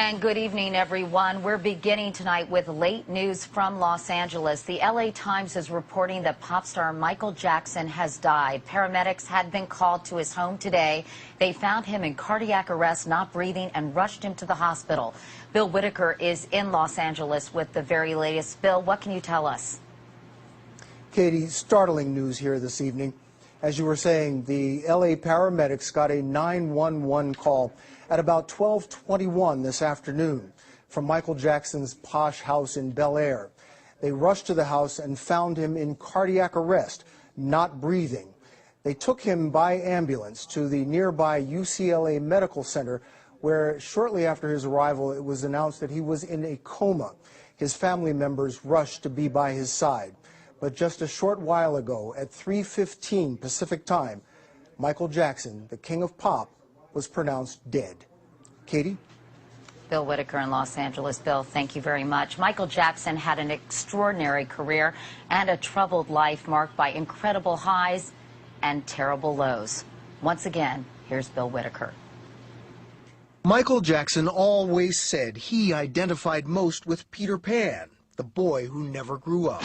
And good evening, everyone. We're beginning tonight with late news from Los Angeles. The LA Times is reporting that pop star Michael Jackson has died. Paramedics had been called to his home today. They found him in cardiac arrest, not breathing, and rushed him to the hospital. Bill Whitaker is in Los Angeles with the very latest. Bill, what can you tell us? Katie, startling news here this evening. As you were saying, the LA paramedics got a 911 call at about 12:21 this afternoon from Michael Jackson's posh house in Bel Air. They rushed to the house and found him in cardiac arrest, not breathing. They took him by ambulance to the nearby UCLA Medical Center, where shortly after his arrival, it was announced that he was in a coma. His family members rushed to be by his side. But just a short while ago, at 3:15 Pacific time, Michael Jackson, the king of pop, was pronounced dead. Katie? Bill Whitaker in Los Angeles. Bill, thank you very much. Michael Jackson had an extraordinary career and a troubled life marked by incredible highs and terrible lows. Once again, here's Bill Whitaker. Michael Jackson always said he identified most with Peter Pan, the boy who never grew up.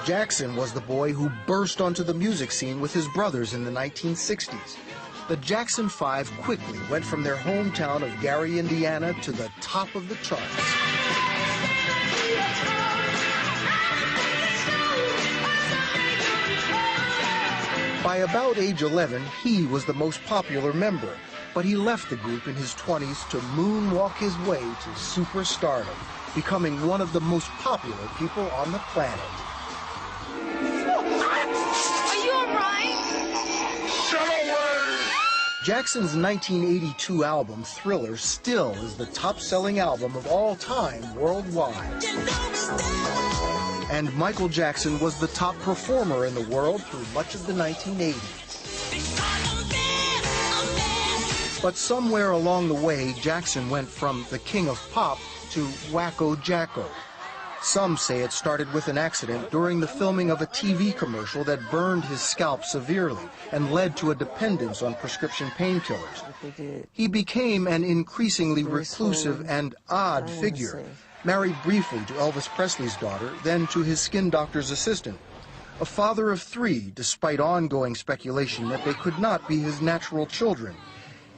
Jackson was the boy who burst onto the music scene with his brothers in the 1960s. The Jackson 5 quickly went from their hometown of Gary, Indiana, to the top of the charts. By about age 11, he was the most popular member, but he left the group in his 20s to moonwalk his way to superstardom, becoming one of the most popular people on the planet. Jackson's 1982 album, Thriller, still is the top-selling album of all time worldwide. And Michael Jackson was the top performer in the world through much of the 1980s. But somewhere along the way, Jackson went from the king of pop to Wacko Jacko. Some say it started with an accident during the filming of a TV commercial that burned his scalp severely and led to a dependence on prescription painkillers. He became an increasingly reclusive and odd figure, married briefly to Elvis Presley's daughter, then to his skin doctor's assistant. A father of 3, despite ongoing speculation that they could not be his natural children.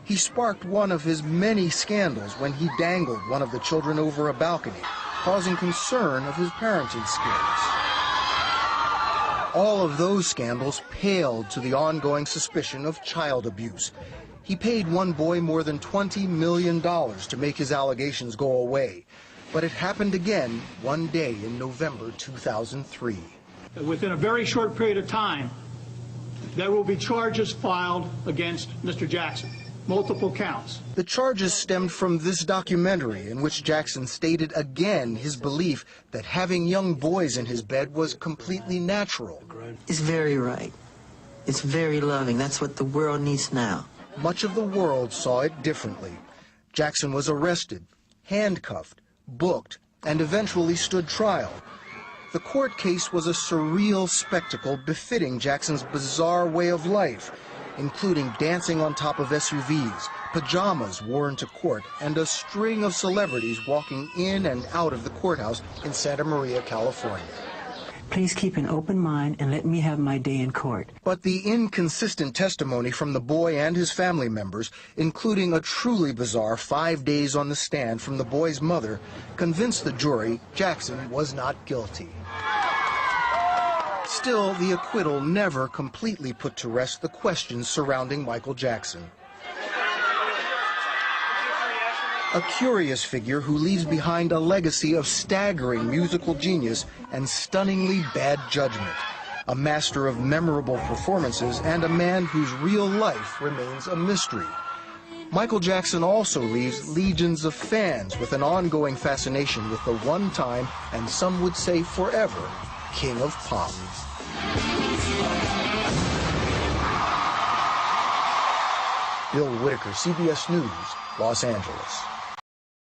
He sparked one of his many scandals when he dangled one of the children over a balcony, causing concern of his parenting skills. All of those scandals paled to the ongoing suspicion of child abuse. He paid one boy more than $20 million to make his allegations go away. But it happened again one day in November 2003. Within a very short period of time, there will be charges filed against Mr. Jackson. Multiple counts. The charges stemmed from this documentary in which Jackson stated again his belief that having young boys in his bed was completely natural. It's very right. It's very loving. That's what the world needs now. Much of the world saw it differently. Jackson was arrested, handcuffed, booked, and eventually stood trial. The court case was a surreal spectacle befitting Jackson's bizarre way of life, including dancing on top of SUVs, pajamas worn to court, and a string of celebrities walking in and out of the courthouse in Santa Maria, California. Please keep an open mind and let me have my day in court. But the inconsistent testimony from the boy and his family members, including a truly bizarre 5 days on the stand from the boy's mother, convinced the jury Jackson was not guilty. Still, the acquittal never completely put to rest the questions surrounding Michael Jackson. A curious figure who leaves behind a legacy of staggering musical genius and stunningly bad judgment. A master of memorable performances and a man whose real life remains a mystery. Michael Jackson also leaves legions of fans with an ongoing fascination with the one-time, and some would say forever, king of pop. Bill Whitaker, CBS News, Los Angeles.